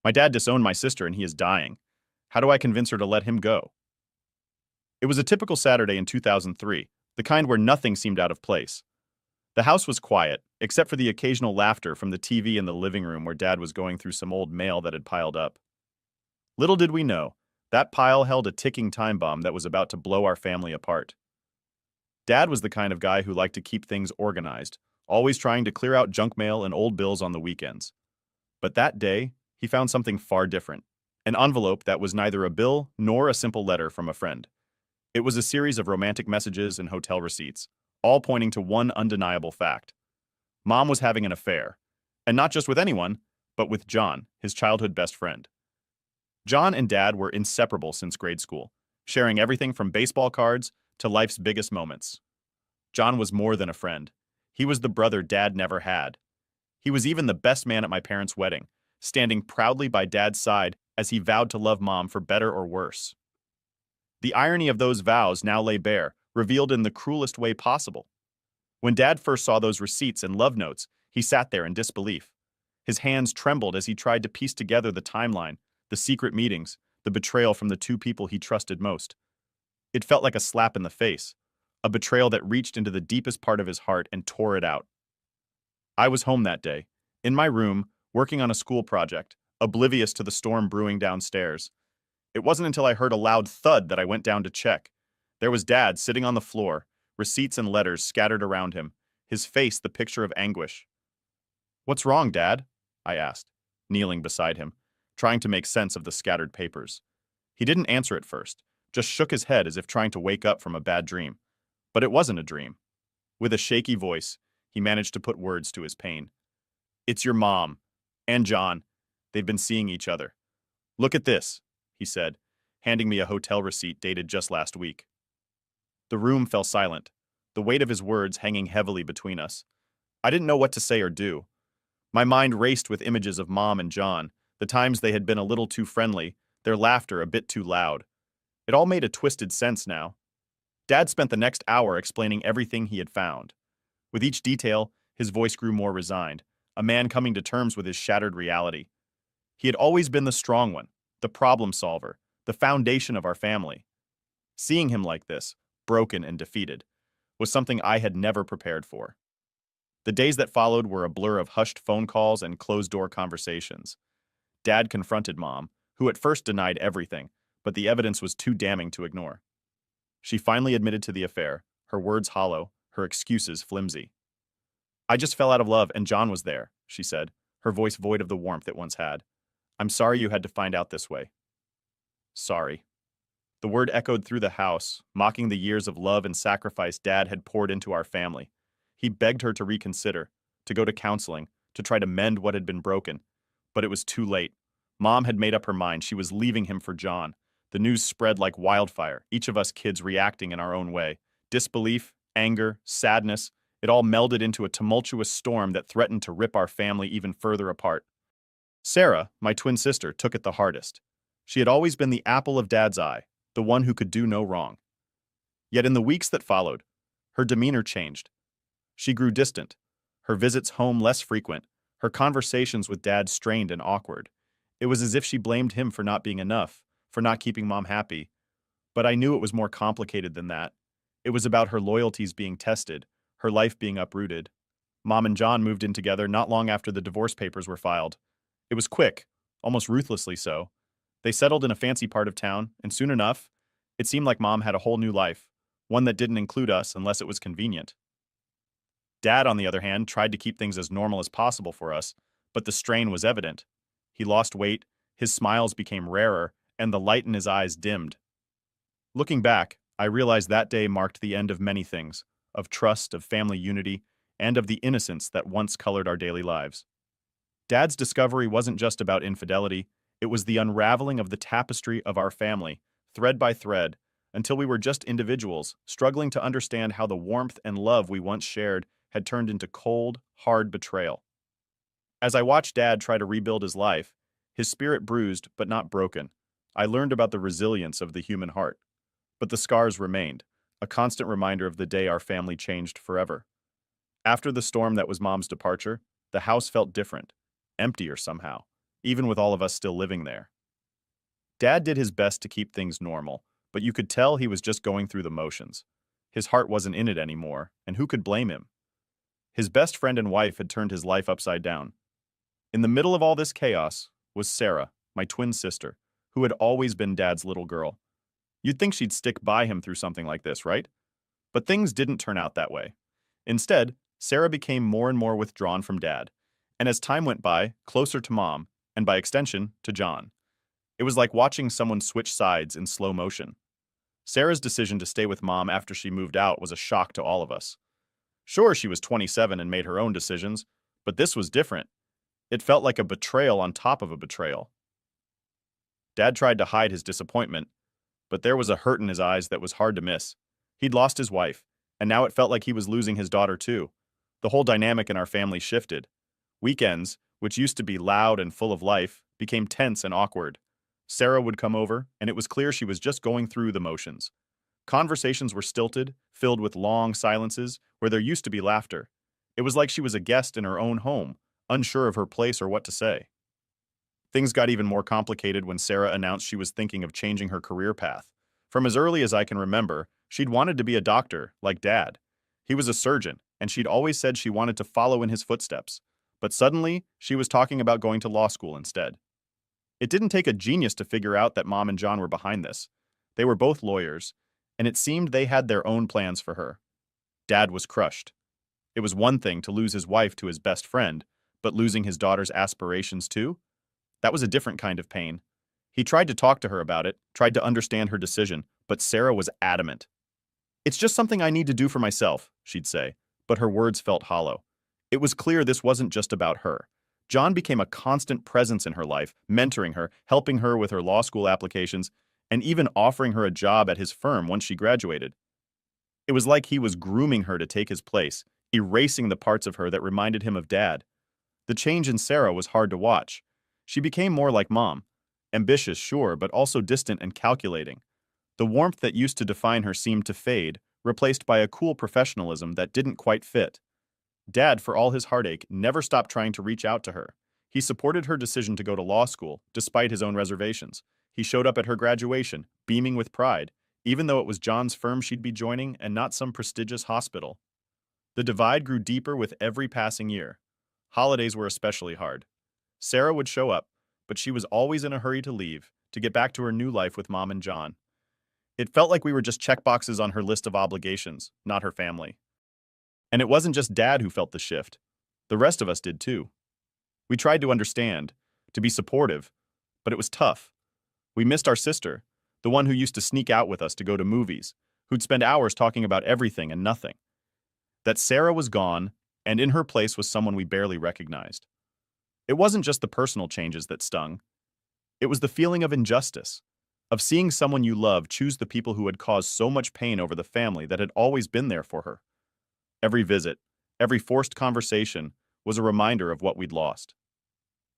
My dad disowned my sister and he is dying. How do I convince her to let him go? It was a typical Saturday in 2003, the kind where nothing seemed out of place. The house was quiet, except for the occasional laughter from the TV in the living room where Dad was going through some old mail that had piled up. Little did we know, that pile held a ticking time bomb that was about to blow our family apart. Dad was the kind of guy who liked to keep things organized, always trying to clear out junk mail and old bills on the weekends. But that day, he found something far different. An envelope that was neither a bill nor a simple letter from a friend. It was a series of romantic messages and hotel receipts, all pointing to one undeniable fact. Mom was having an affair. And not just with anyone, but with John, his childhood best friend. John and Dad were inseparable since grade school, sharing everything from baseball cards to life's biggest moments. John was more than a friend. He was the brother Dad never had. He was even the best man at my parents' wedding, standing proudly by Dad's side as he vowed to love Mom for better or worse. The irony of those vows now lay bare, revealed in the cruelest way possible. When Dad first saw those receipts and love notes, he sat there in disbelief. His hands trembled as he tried to piece together the timeline, the secret meetings, the betrayal from the two people he trusted most. It felt like a slap in the face, a betrayal that reached into the deepest part of his heart and tore it out. I was home that day, in my room, working on a school project, oblivious to the storm brewing downstairs. It wasn't until I heard a loud thud that I went down to check. There was Dad sitting on the floor, receipts and letters scattered around him, his face the picture of anguish. "What's wrong, Dad?" I asked, kneeling beside him, trying to make sense of the scattered papers. He didn't answer at first, just shook his head as if trying to wake up from a bad dream. But it wasn't a dream. With a shaky voice, he managed to put words to his pain. "It's your mom. And John. They've been seeing each other. Look at this," he said, handing me a hotel receipt dated just last week. The room fell silent, the weight of his words hanging heavily between us. I didn't know what to say or do. My mind raced with images of Mom and John, the times they had been a little too friendly, their laughter a bit too loud. It all made a twisted sense now. Dad spent the next hour explaining everything he had found. With each detail, his voice grew more resigned, a man coming to terms with his shattered reality. He had always been the strong one, the problem solver, the foundation of our family. Seeing him like this, broken and defeated, was something I had never prepared for. The days that followed were a blur of hushed phone calls and closed-door conversations. Dad confronted Mom, who at first denied everything, but the evidence was too damning to ignore. She finally admitted to the affair, her words hollow, her excuses flimsy. "I just fell out of love and John was there," she said, her voice void of the warmth it once had. "I'm sorry you had to find out this way." Sorry. The word echoed through the house, mocking the years of love and sacrifice Dad had poured into our family. He begged her to reconsider, to go to counseling, to try to mend what had been broken. But it was too late. Mom had made up her mind. She was leaving him for John. The news spread like wildfire, each of us kids reacting in our own way. Disbelief, anger, sadness, it all melded into a tumultuous storm that threatened to rip our family even further apart. Sarah, my twin sister, took it the hardest. She had always been the apple of Dad's eye, the one who could do no wrong. Yet in the weeks that followed, her demeanor changed. She grew distant, her visits home less frequent, her conversations with Dad strained and awkward. It was as if she blamed him for not being enough, for not keeping Mom happy. But I knew it was more complicated than that. It was about her loyalties being tested, her life being uprooted. Mom and John moved in together not long after the divorce papers were filed. It was quick, almost ruthlessly so. They settled in a fancy part of town, and soon enough, it seemed like Mom had a whole new life, one that didn't include us unless it was convenient. Dad, on the other hand, tried to keep things as normal as possible for us, but the strain was evident. He lost weight, his smiles became rarer, and the light in his eyes dimmed. Looking back, I realized that day marked the end of many things, of trust, of family unity, and of the innocence that once colored our daily lives. Dad's discovery wasn't just about infidelity, it was the unraveling of the tapestry of our family, thread by thread, until we were just individuals, struggling to understand how the warmth and love we once shared had turned into cold, hard betrayal. As I watched Dad try to rebuild his life, his spirit bruised but not broken, I learned about the resilience of the human heart. But the scars remained, a constant reminder of the day our family changed forever. After the storm that was Mom's departure, the house felt different, emptier somehow, even with all of us still living there. Dad did his best to keep things normal, but you could tell he was just going through the motions. His heart wasn't in it anymore, and who could blame him? His best friend and wife had turned his life upside down. In the middle of all this chaos was Sarah, my twin sister, who had always been Dad's little girl. You'd think she'd stick by him through something like this, right? But things didn't turn out that way. Instead, Sarah became more and more withdrawn from Dad, and as time went by, closer to Mom, and by extension, to John. It was like watching someone switch sides in slow motion. Sarah's decision to stay with Mom after she moved out was a shock to all of us. Sure, she was 27 and made her own decisions, but this was different. It felt like a betrayal on top of a betrayal. Dad tried to hide his disappointment, but there was a hurt in his eyes that was hard to miss. He'd lost his wife, and now it felt like he was losing his daughter too. The whole dynamic in our family shifted. Weekends, which used to be loud and full of life, became tense and awkward. Sarah would come over, and it was clear she was just going through the motions. Conversations were stilted, filled with long silences where there used to be laughter. It was like she was a guest in her own home, unsure of her place or what to say. Things got even more complicated when Sarah announced she was thinking of changing her career path. From as early as I can remember, she'd wanted to be a doctor, like Dad. He was a surgeon, and she'd always said she wanted to follow in his footsteps. But suddenly, she was talking about going to law school instead. It didn't take a genius to figure out that Mom and John were behind this. They were both lawyers, and it seemed they had their own plans for her. Dad was crushed. It was one thing to lose his wife to his best friend, but losing his daughter's aspirations too? That was a different kind of pain. He tried to talk to her about it, tried to understand her decision, but Sarah was adamant. "It's just something I need to do for myself," she'd say, but her words felt hollow. It was clear this wasn't just about her. John became a constant presence in her life, mentoring her, helping her with her law school applications, and even offering her a job at his firm once she graduated. It was like he was grooming her to take his place, erasing the parts of her that reminded him of Dad. The change in Sarah was hard to watch. She became more like Mom. Ambitious, sure, but also distant and calculating. The warmth that used to define her seemed to fade, replaced by a cool professionalism that didn't quite fit. Dad, for all his heartache, never stopped trying to reach out to her. He supported her decision to go to law school, despite his own reservations. He showed up at her graduation, beaming with pride, even though it was John's firm she'd be joining and not some prestigious hospital. The divide grew deeper with every passing year. Holidays were especially hard. Sarah would show up, but she was always in a hurry to leave, to get back to her new life with Mom and John. It felt like we were just checkboxes on her list of obligations, not her family. And it wasn't just Dad who felt the shift. The rest of us did too. We tried to understand, to be supportive, but it was tough. We missed our sister, the one who used to sneak out with us to go to movies, who'd spend hours talking about everything and nothing. That Sarah was gone, and in her place was someone we barely recognized. It wasn't just the personal changes that stung. It was the feeling of injustice, of seeing someone you love choose the people who had caused so much pain over the family that had always been there for her. Every visit, every forced conversation was a reminder of what we'd lost.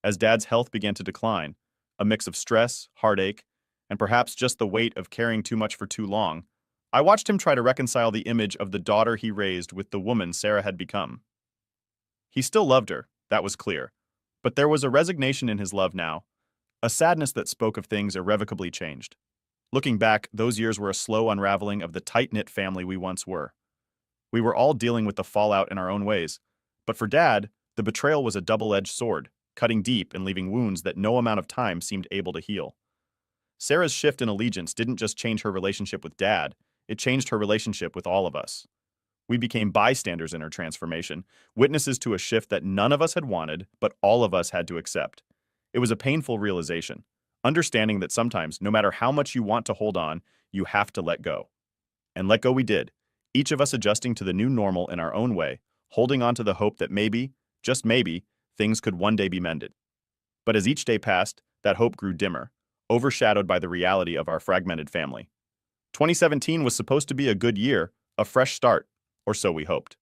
As Dad's health began to decline, a mix of stress, heartache, and perhaps just the weight of carrying too much for too long, I watched him try to reconcile the image of the daughter he raised with the woman Sarah had become. He still loved her, that was clear, but there was a resignation in his love now, a sadness that spoke of things irrevocably changed. Looking back, those years were a slow unraveling of the tight-knit family we once were. We were all dealing with the fallout in our own ways, but for Dad, the betrayal was a double-edged sword, cutting deep and leaving wounds that no amount of time seemed able to heal. Sarah's shift in allegiance didn't just change her relationship with Dad, it changed her relationship with all of us. We became bystanders in her transformation, witnesses to a shift that none of us had wanted, but all of us had to accept. It was a painful realization, understanding that sometimes, no matter how much you want to hold on, you have to let go. And let go we did, each of us adjusting to the new normal in our own way, holding on to the hope that maybe, just maybe, things could one day be mended. But as each day passed, that hope grew dimmer, overshadowed by the reality of our fragmented family. 2017 was supposed to be a good year, a fresh start, or so we hoped.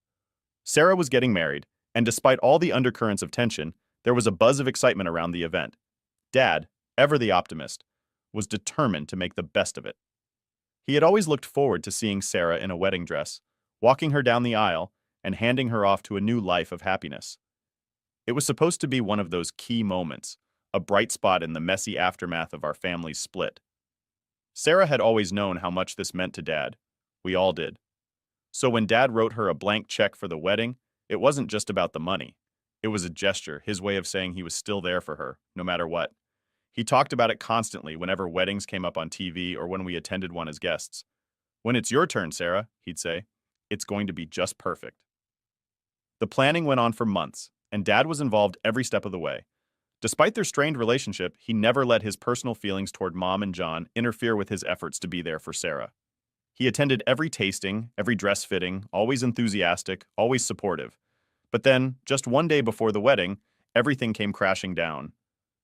Sarah was getting married, and despite all the undercurrents of tension, there was a buzz of excitement around the event. Dad, ever the optimist, was determined to make the best of it. He had always looked forward to seeing Sarah in a wedding dress, walking her down the aisle, and handing her off to a new life of happiness. It was supposed to be one of those key moments, a bright spot in the messy aftermath of our family's split. Sarah had always known how much this meant to Dad. We all did. So when Dad wrote her a blank check for the wedding, it wasn't just about the money. It was a gesture, his way of saying he was still there for her, no matter what. He talked about it constantly whenever weddings came up on TV or when we attended one as guests. "When it's your turn, Sarah," he'd say, "it's going to be just perfect." The planning went on for months, and Dad was involved every step of the way. Despite their strained relationship, he never let his personal feelings toward Mom and John interfere with his efforts to be there for Sarah. He attended every tasting, every dress fitting, always enthusiastic, always supportive. But then, just one day before the wedding, everything came crashing down.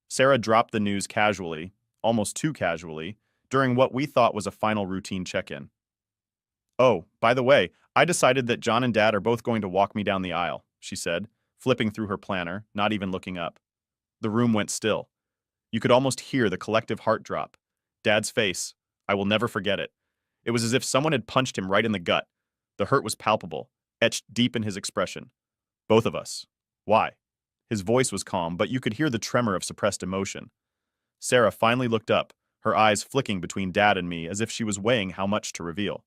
Sarah dropped the news casually, almost too casually, during what we thought was a final routine check-in. "Oh, by the way, I decided that John and Dad are both going to walk me down the aisle," she said, flipping through her planner, not even looking up. The room went still. You could almost hear the collective heart drop. Dad's face, I will never forget it. It was as if someone had punched him right in the gut. The hurt was palpable, etched deep in his expression. Both of us. Why? His voice was calm, but you could hear the tremor of suppressed emotion. Sarah finally looked up, her eyes flicking between Dad and me as if she was weighing how much to reveal.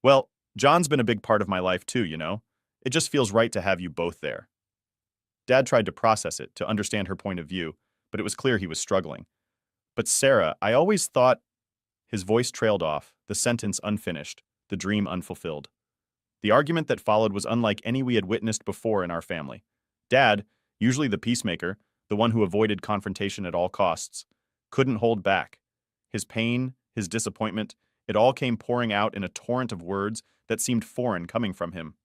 "Well, John's been a big part of my life too, you know. It just feels right to have you both there." Dad tried to process it, to understand her point of view, but it was clear he was struggling. "But Sarah, I always thought—" His voice trailed off, the sentence unfinished, the dream unfulfilled. The argument that followed was unlike any we had witnessed before in our family. Dad, usually the peacemaker, the one who avoided confrontation at all costs, couldn't hold back. His pain, his disappointment, it all came pouring out in a torrent of words that seemed foreign coming from him.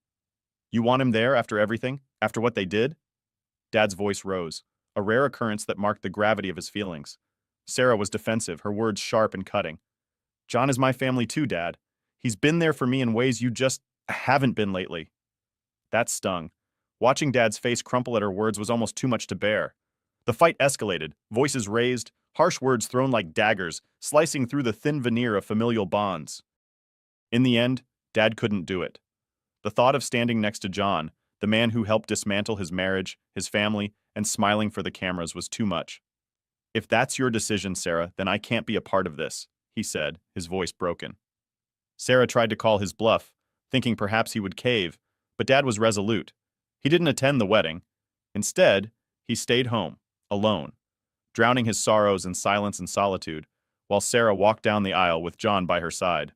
"You want him there after everything? After what they did?" Dad's voice rose, a rare occurrence that marked the gravity of his feelings. Sarah was defensive, her words sharp and cutting. "John is my family too, Dad. He's been there for me in ways you just haven't been lately." That stung. Watching Dad's face crumple at her words was almost too much to bear. The fight escalated, voices raised, harsh words thrown like daggers, slicing through the thin veneer of familial bonds. In the end, Dad couldn't do it. The thought of standing next to John, the man who helped dismantle his marriage, his family, and smiling for the cameras was too much. "If that's your decision, Sarah, then I can't be a part of this," he said, his voice broken. Sarah tried to call his bluff, thinking perhaps he would cave, but Dad was resolute. He didn't attend the wedding. Instead, he stayed home, alone, drowning his sorrows in silence and solitude, while Sarah walked down the aisle with John by her side.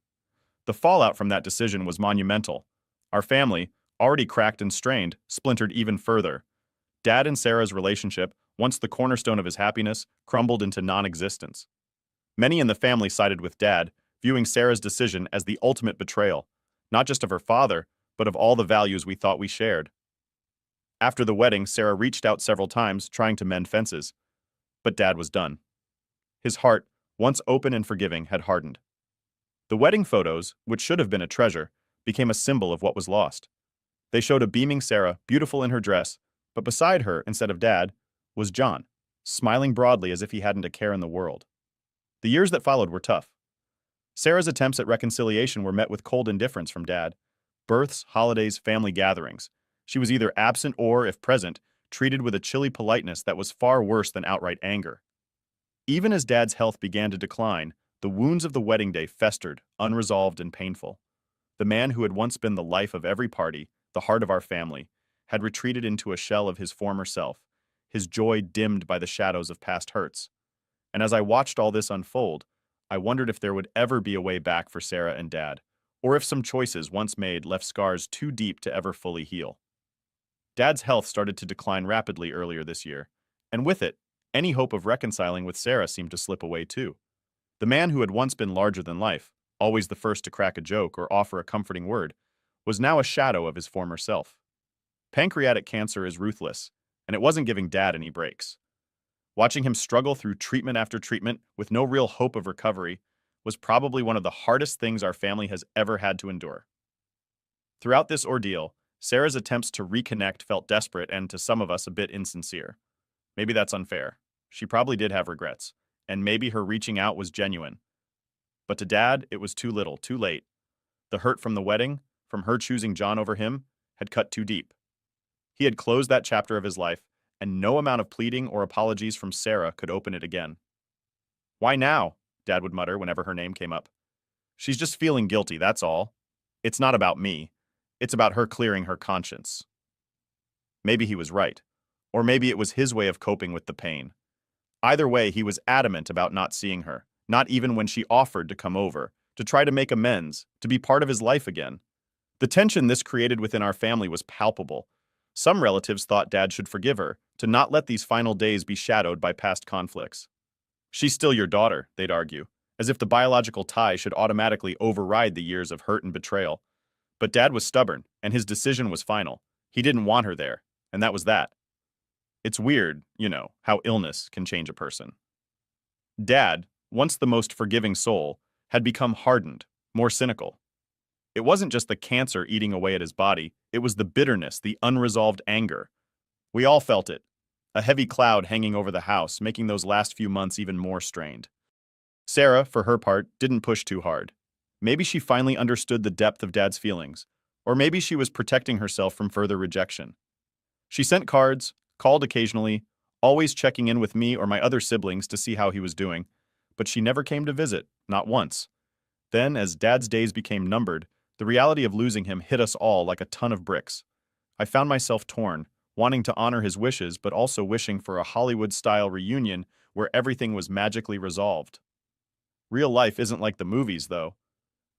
The fallout from that decision was monumental. Our family, already cracked and strained, splintered even further. Dad and Sarah's relationship, once the cornerstone of his happiness, crumbled into non-existence. Many in the family sided with Dad, viewing Sarah's decision as the ultimate betrayal, not just of her father, but of all the values we thought we shared. After the wedding, Sarah reached out several times, trying to mend fences. But Dad was done. His heart, once open and forgiving, had hardened. The wedding photos, which should have been a treasure, became a symbol of what was lost. They showed a beaming Sarah, beautiful in her dress, but beside her, instead of Dad, was John, smiling broadly as if he hadn't a care in the world. The years that followed were tough. Sarah's attempts at reconciliation were met with cold indifference from Dad. Births, holidays, family gatherings. She was either absent or, if present, treated with a chilly politeness that was far worse than outright anger. Even as Dad's health began to decline, the wounds of the wedding day festered, unresolved and painful. The man who had once been the life of every party, the heart of our family, had retreated into a shell of his former self, his joy dimmed by the shadows of past hurts. And as I watched all this unfold, I wondered if there would ever be a way back for Sarah and Dad, or if some choices once made left scars too deep to ever fully heal. Dad's health started to decline rapidly earlier this year, and with it, any hope of reconciling with Sarah seemed to slip away too. The man who had once been larger than life, always the first to crack a joke or offer a comforting word, was now a shadow of his former self. Pancreatic cancer is ruthless, and it wasn't giving Dad any breaks. Watching him struggle through treatment after treatment with no real hope of recovery was probably one of the hardest things our family has ever had to endure. Throughout this ordeal, Sarah's attempts to reconnect felt desperate and, to some of us, a bit insincere. Maybe that's unfair. She probably did have regrets, and maybe her reaching out was genuine. But to Dad, it was too little, too late. The hurt from the wedding, from her choosing John over him, had cut too deep. He had closed that chapter of his life, and no amount of pleading or apologies from Sarah could open it again. Why now? Dad would mutter whenever her name came up. She's just feeling guilty, that's all. It's not about me. It's about her clearing her conscience. Maybe he was right. Or maybe it was his way of coping with the pain. Either way, he was adamant about not seeing her, not even when she offered to come over, to try to make amends, to be part of his life again. The tension this created within our family was palpable. Some relatives thought Dad should forgive her, to not let these final days be shadowed by past conflicts. She's still your daughter, they'd argue, as if the biological tie should automatically override the years of hurt and betrayal. But Dad was stubborn, and his decision was final. He didn't want her there, and that was that. It's weird, how illness can change a person. Dad, once the most forgiving soul, had become hardened, more cynical. It wasn't just the cancer eating away at his body, it was the bitterness, the unresolved anger. We all felt it, a heavy cloud hanging over the house, making those last few months even more strained. Sarah, for her part, didn't push too hard. Maybe she finally understood the depth of Dad's feelings, or maybe she was protecting herself from further rejection. She sent cards, called occasionally, always checking in with me or my other siblings to see how he was doing, but she never came to visit, not once. Then, as Dad's days became numbered, the reality of losing him hit us all like a ton of bricks. I found myself torn, wanting to honor his wishes but also wishing for a Hollywood-style reunion where everything was magically resolved. Real life isn't like the movies, though.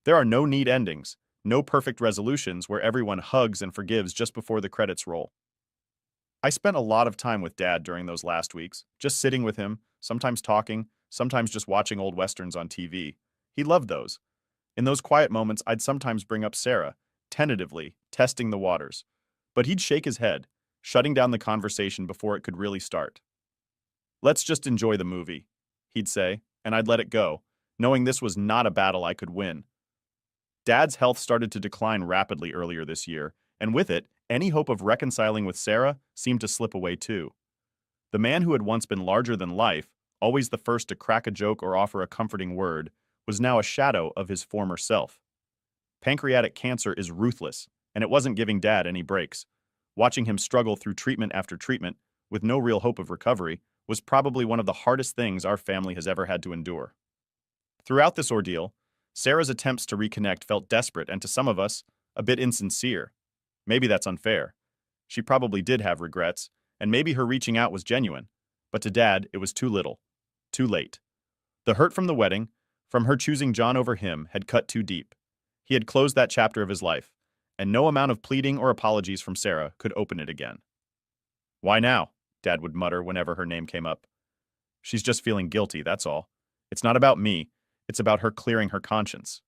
There are no neat endings, no perfect resolutions where everyone hugs and forgives just before the credits roll. I spent a lot of time with Dad during those last weeks, just sitting with him, sometimes talking, sometimes just watching old westerns on TV. He loved those. In those quiet moments, I'd sometimes bring up Sarah, tentatively, testing the waters. But he'd shake his head, shutting down the conversation before it could really start. "Let's just enjoy the movie," he'd say, and I'd let it go, knowing this was not a battle I could win. Dad's health started to decline rapidly earlier this year, and with it, any hope of reconciling with Sarah seemed to slip away too. The man who had once been larger than life, always the first to crack a joke or offer a comforting word, was now a shadow of his former self. Pancreatic cancer is ruthless, and it wasn't giving Dad any breaks. Watching him struggle through treatment after treatment, with no real hope of recovery, was probably one of the hardest things our family has ever had to endure. Throughout this ordeal, Sarah's attempts to reconnect felt desperate and to some of us, a bit insincere. Maybe that's unfair. She probably did have regrets, and maybe her reaching out was genuine. But to Dad, it was too little. Too late. The hurt from the wedding, from her choosing John over him, had cut too deep. He had closed that chapter of his life, and no amount of pleading or apologies from Sarah could open it again. "Why now?" Dad would mutter whenever her name came up. "She's just feeling guilty, that's all. It's not about me, it's about her clearing her conscience."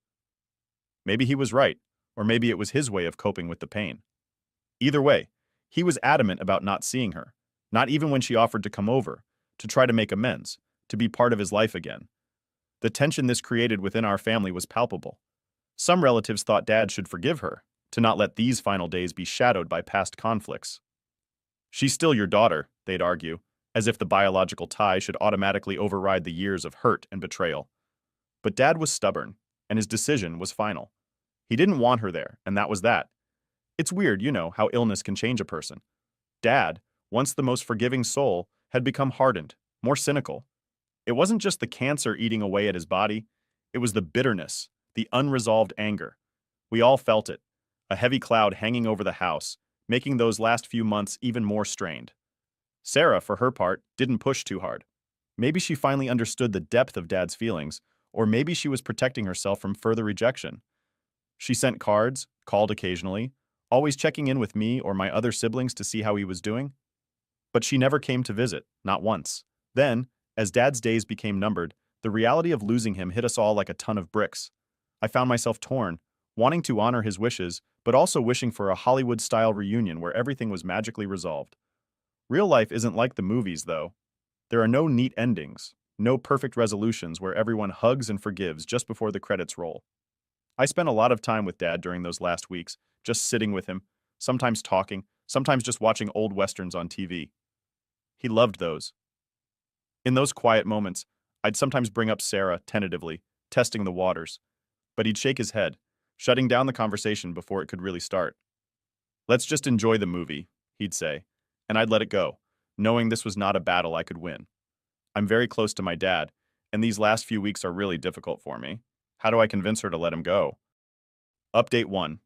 Maybe he was right, or maybe it was his way of coping with the pain. Either way, he was adamant about not seeing her, not even when she offered to come over, to try to make amends, to be part of his life again. The tension this created within our family was palpable. Some relatives thought Dad should forgive her, to not let these final days be shadowed by past conflicts. "She's still your daughter," they'd argue, as if the biological tie should automatically override the years of hurt and betrayal. But Dad was stubborn, and his decision was final. He didn't want her there, and that was that. It's weird, how illness can change a person. Dad, once the most forgiving soul, had become hardened, more cynical. It wasn't just the cancer eating away at his body, it was the bitterness, the unresolved anger. We all felt it, a heavy cloud hanging over the house, making those last few months even more strained. Sarah, for her part, didn't push too hard. Maybe she finally understood the depth of Dad's feelings, or maybe she was protecting herself from further rejection. She sent cards, called occasionally, always checking in with me or my other siblings to see how he was doing. But she never came to visit, not once. Then, as Dad's days became numbered, the reality of losing him hit us all like a ton of bricks. I found myself torn, wanting to honor his wishes, but also wishing for a Hollywood-style reunion where everything was magically resolved. Real life isn't like the movies, though. There are no neat endings, no perfect resolutions where everyone hugs and forgives just before the credits roll. I spent a lot of time with Dad during those last weeks, just sitting with him, sometimes talking, sometimes just watching old westerns on TV. He loved those. In those quiet moments, I'd sometimes bring up Sarah tentatively, testing the waters. But he'd shake his head, shutting down the conversation before it could really start. "Let's just enjoy the movie," he'd say, and I'd let it go, knowing this was not a battle I could win. I'm very close to my dad, and these last few weeks are really difficult for me. How do I convince her to let him go? Update 1.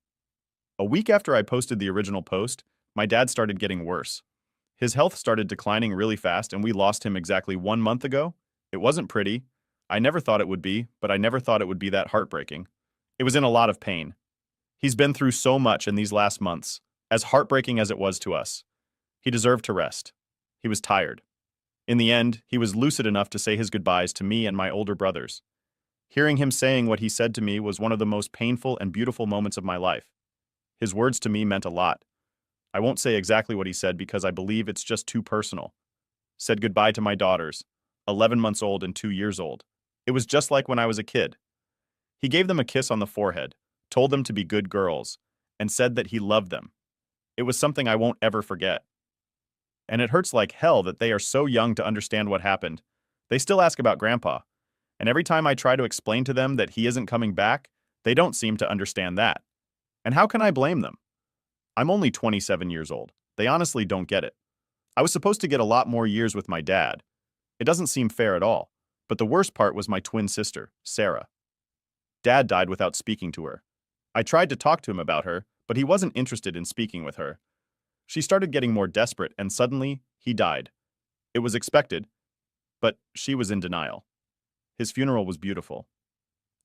A week after I posted the original post, my dad started getting worse. His health started declining really fast, and we lost him exactly 1 month ago. It wasn't pretty. I never thought it would be, but I never thought it would be that heartbreaking. It was in a lot of pain. He's been through so much in these last months, as heartbreaking as it was to us. He deserved to rest. He was tired. In the end, he was lucid enough to say his goodbyes to me and my older brothers. Hearing him saying what he said to me was one of the most painful and beautiful moments of my life. His words to me meant a lot. I won't say exactly what he said because I believe it's just too personal. Said goodbye to my daughters, 11 months old and 2 years old. It was just like when I was a kid. He gave them a kiss on the forehead, told them to be good girls, and said that he loved them. It was something I won't ever forget. And it hurts like hell that they are so young to understand what happened. They still ask about Grandpa. And every time I try to explain to them that he isn't coming back, they don't seem to understand that. And how can I blame them? I'm only 27 years old. They honestly don't get it. I was supposed to get a lot more years with my dad. It doesn't seem fair at all. But the worst part was my twin sister, Sarah. Dad died without speaking to her. I tried to talk to him about her, but he wasn't interested in speaking with her. She started getting more desperate, and suddenly, he died. It was expected, but she was in denial. His funeral was beautiful.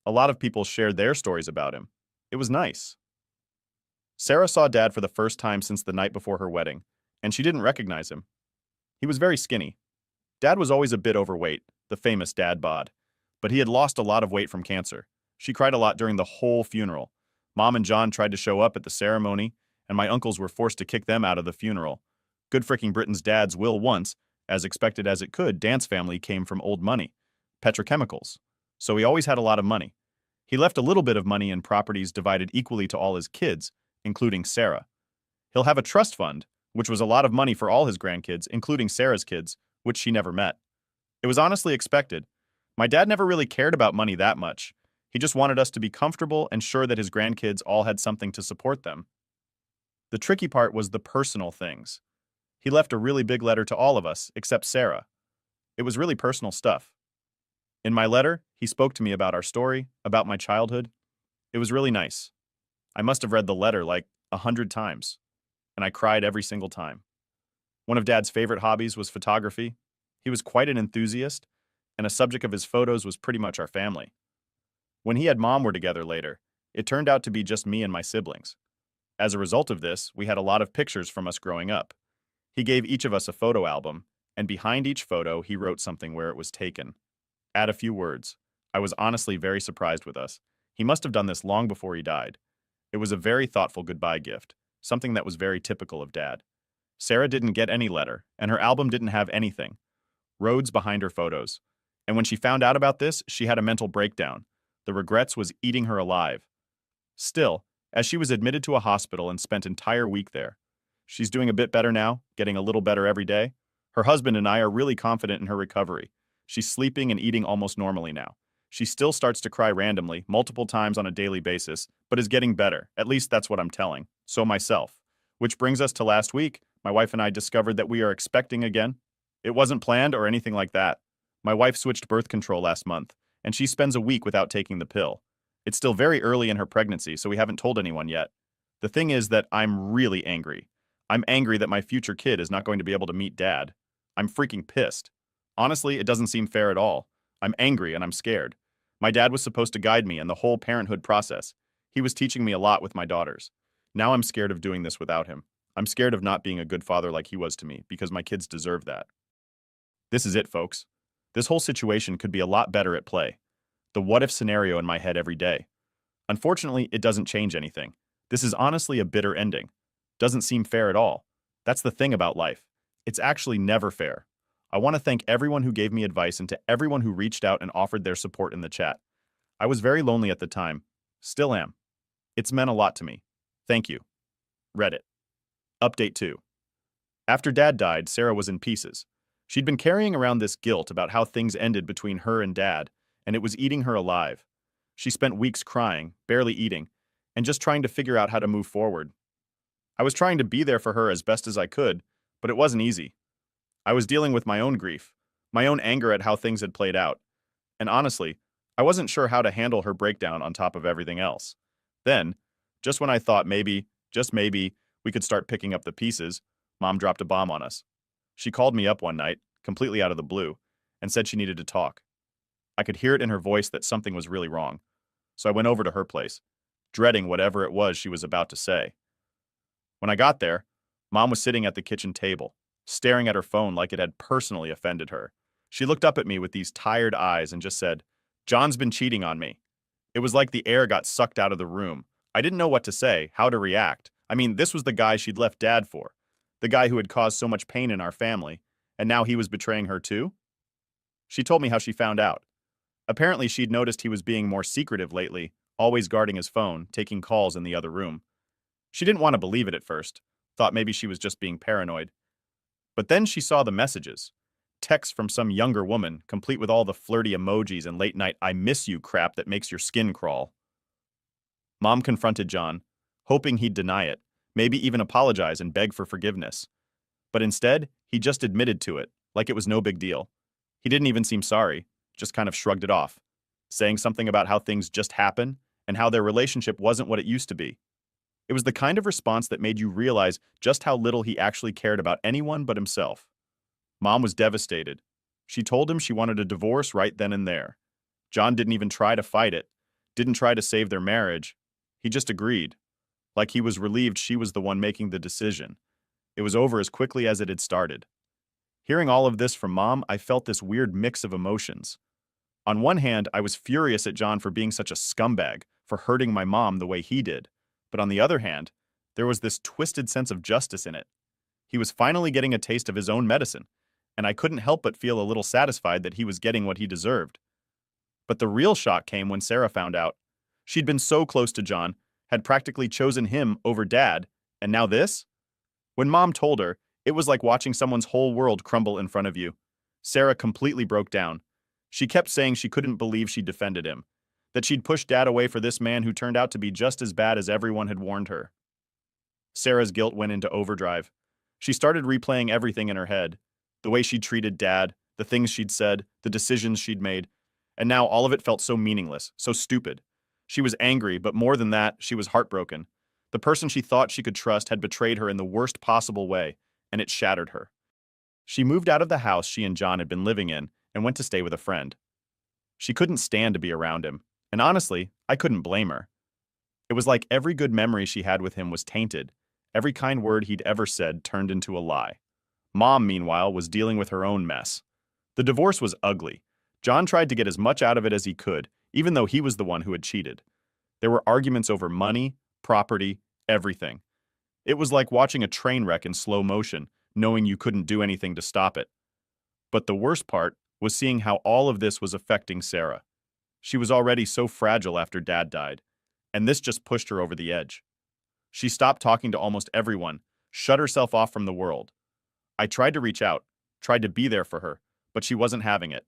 A lot of people shared their stories about him. It was nice. Sarah saw Dad for the first time since the night before her wedding, and she didn't recognize him. He was very skinny. Dad was always a bit overweight, the famous dad bod, but he had lost a lot of weight from cancer. She cried a lot during the whole funeral. Mom and John tried to show up at the ceremony, and my uncles were forced to kick them out of the funeral. Good fricking Britain's dads will once, as expected as it could, Dan's family came from old money, petrochemicals. So he always had a lot of money. He left a little bit of money in properties divided equally to all his kids, including Sarah. He'll have a trust fund, which was a lot of money for all his grandkids, including Sarah's kids, which she never met. It was honestly expected. My dad never really cared about money that much. He just wanted us to be comfortable and sure that his grandkids all had something to support them. The tricky part was the personal things. He left a really big letter to all of us, except Sarah. It was really personal stuff. In my letter, he spoke to me about our story, about my childhood. It was really nice. I must have read the letter like 100 times, and I cried every single time. One of Dad's favorite hobbies was photography. He was quite an enthusiast, and a subject of his photos was pretty much our family. When he and Mom were together later, it turned out to be just me and my siblings. As a result of this, we had a lot of pictures from us growing up. He gave each of us a photo album, and behind each photo he wrote something where it was taken. Add a few words. I was honestly very surprised with us. He must have done this long before he died. It was a very thoughtful goodbye gift, something that was very typical of Dad. Sarah didn't get any letter, and her album didn't have anything. Roads behind her photos. And when she found out about this, she had a mental breakdown. The regrets was eating her alive. Still, as she was admitted to a hospital and spent an entire week there. She's doing a bit better now, getting a little better every day. Her husband and I are really confident in her recovery. She's sleeping and eating almost normally now. She still starts to cry randomly, multiple times on a daily basis, but is getting better. At least that's what I'm telling. So myself. Which brings us to last week. My wife and I discovered that we are expecting again. It wasn't planned or anything like that. My wife switched birth control last month, and she spends a week without taking the pill. It's still very early in her pregnancy, so we haven't told anyone yet. The thing is that I'm really angry. I'm angry that my future kid is not going to be able to meet Dad. I'm freaking pissed. Honestly, it doesn't seem fair at all. I'm angry and I'm scared. My dad was supposed to guide me in the whole parenthood process. He was teaching me a lot with my daughters. Now I'm scared of doing this without him. I'm scared of not being a good father like he was to me, because my kids deserve that. This is it, folks. This whole situation could be a lot better at play. The what-if scenario in my head every day. Unfortunately, it doesn't change anything. This is honestly a bitter ending. Doesn't seem fair at all. That's the thing about life. It's actually never fair. I want to thank everyone who gave me advice and to everyone who reached out and offered their support in the chat. I was very lonely at the time. Still am. It's meant a lot to me. Thank you. Reddit. Update 2. After Dad died, Sarah was in pieces. She'd been carrying around this guilt about how things ended between her and Dad, and it was eating her alive. She spent weeks crying, barely eating, and just trying to figure out how to move forward. I was trying to be there for her as best as I could, but it wasn't easy. I was dealing with my own grief, my own anger at how things had played out, and honestly, I wasn't sure how to handle her breakdown on top of everything else. Then, just when I thought maybe, just maybe, we could start picking up the pieces, Mom dropped a bomb on us. She called me up one night, completely out of the blue, and said she needed to talk. I could hear it in her voice that something was really wrong, so I went over to her place, dreading whatever it was she was about to say. When I got there, Mom was sitting at the kitchen table, staring at her phone like it had personally offended her. She looked up at me with these tired eyes and just said, "John's been cheating on me." It was like the air got sucked out of the room. I didn't know what to say, how to react. I mean, this was the guy she'd left Dad for, the guy who had caused so much pain in our family, and now he was betraying her too? She told me how she found out. Apparently, she'd noticed he was being more secretive lately, always guarding his phone, taking calls in the other room. She didn't want to believe it at first, thought maybe she was just being paranoid. But then she saw the messages. Texts from some younger woman, complete with all the flirty emojis and late-night "I miss you" crap that makes your skin crawl. Mom confronted John, hoping he'd deny it, maybe even apologize and beg for forgiveness. But instead, he just admitted to it, like it was no big deal. He didn't even seem sorry, just kind of shrugged it off, saying something about how things just happen and how their relationship wasn't what it used to be. It was the kind of response that made you realize just how little he actually cared about anyone but himself. Mom was devastated. She told him she wanted a divorce right then and there. John didn't even try to fight it, didn't try to save their marriage. He just agreed, like he was relieved she was the one making the decision. It was over as quickly as it had started. Hearing all of this from Mom, I felt this weird mix of emotions. On one hand, I was furious at John for being such a scumbag, for hurting my mom the way he did. But on the other hand, there was this twisted sense of justice in it. He was finally getting a taste of his own medicine, and I couldn't help but feel a little satisfied that he was getting what he deserved. But the real shock came when Sarah found out. She'd been so close to John, had practically chosen him over Dad, and now this? When Mom told her, it was like watching someone's whole world crumble in front of you. Sarah completely broke down. She kept saying she couldn't believe she'd defended him, that she'd pushed Dad away for this man who turned out to be just as bad as everyone had warned her. Sarah's guilt went into overdrive. She started replaying everything in her head, the way she'd treated Dad, the things she'd said, the decisions she'd made, and now all of it felt so meaningless, so stupid. She was angry, but more than that, she was heartbroken. The person she thought she could trust had betrayed her in the worst possible way, and it shattered her. She moved out of the house she and John had been living in and went to stay with a friend. She couldn't stand to be around him, and honestly, I couldn't blame her. It was like every good memory she had with him was tainted, every kind word he'd ever said turned into a lie. Mom, meanwhile, was dealing with her own mess. The divorce was ugly. John tried to get as much out of it as he could, even though he was the one who had cheated. There were arguments over money, property, everything. It was like watching a train wreck in slow motion, knowing you couldn't do anything to stop it. But the worst part was seeing how all of this was affecting Sarah. She was already so fragile after Dad died, and this just pushed her over the edge. She stopped talking to almost everyone, shut herself off from the world. I tried to reach out, tried to be there for her, but she wasn't having it.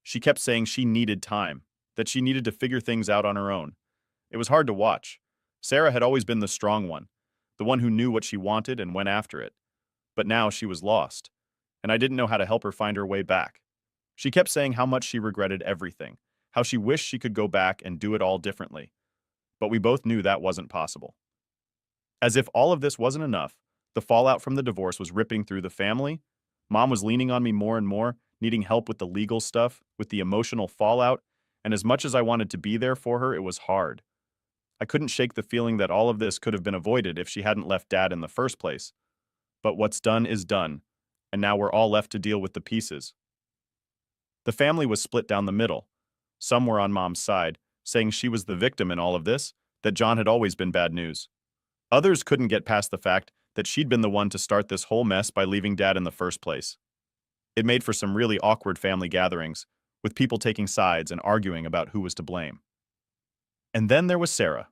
She kept saying she needed time, that she needed to figure things out on her own. It was hard to watch. Sarah had always been the strong one, the one who knew what she wanted and went after it. But now she was lost, and I didn't know how to help her find her way back. She kept saying how much she regretted everything, how she wished she could go back and do it all differently. But we both knew that wasn't possible. As if all of this wasn't enough, the fallout from the divorce was ripping through the family. Mom was leaning on me more and more, needing help with the legal stuff, with the emotional fallout, and as much as I wanted to be there for her, it was hard. I couldn't shake the feeling that all of this could have been avoided if she hadn't left Dad in the first place. But what's done is done, and now we're all left to deal with the pieces. The family was split down the middle. Some were on Mom's side, saying she was the victim in all of this, that John had always been bad news. Others couldn't get past the fact that she'd been the one to start this whole mess by leaving Dad in the first place. It made for some really awkward family gatherings, with people taking sides and arguing about who was to blame. And then there was Sarah,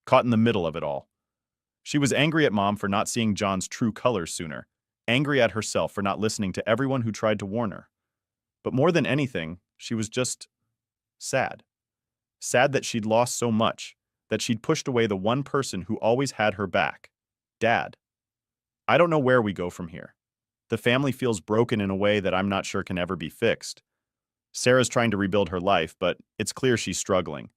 caught in the middle of it all. She was angry at Mom for not seeing John's true colors sooner, angry at herself for not listening to everyone who tried to warn her. But more than anything, she was just sad. Sad that she'd lost so much, that she'd pushed away the one person who always had her back, Dad. I don't know where we go from here. The family feels broken in a way that I'm not sure can ever be fixed. Sarah's trying to rebuild her life, but it's clear she's struggling.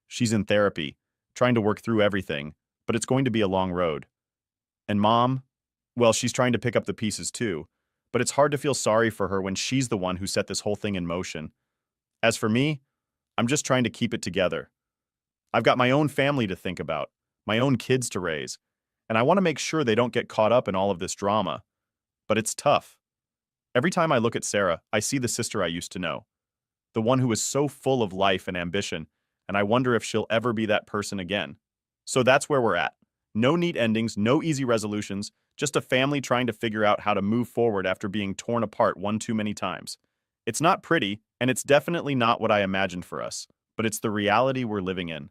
She's in therapy, trying to work through everything, but it's going to be a long road. And Mom, well, she's trying to pick up the pieces too, but it's hard to feel sorry for her when she's the one who set this whole thing in motion. As for me, I'm just trying to keep it together. I've got my own family to think about, my own kids to raise, and I want to make sure they don't get caught up in all of this drama. But it's tough. Every time I look at Sarah, I see the sister I used to know, the one who was so full of life and ambition, and I wonder if she'll ever be that person again. So that's where we're at. No neat endings, no easy resolutions, just a family trying to figure out how to move forward after being torn apart one too many times. It's not pretty, and it's definitely not what I imagined for us, but it's the reality we're living in.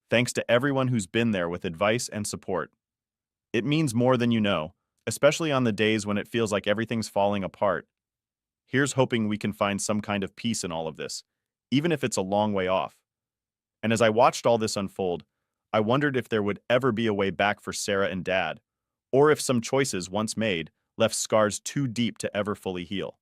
Thanks to everyone who's been there with advice and support. It means more than you know, especially on the days when it feels like everything's falling apart. Here's hoping we can find some kind of peace in all of this, even if it's a long way off. And as I watched all this unfold, I wondered if there would ever be a way back for Sarah and Dad, or if some choices once made left scars too deep to ever fully heal.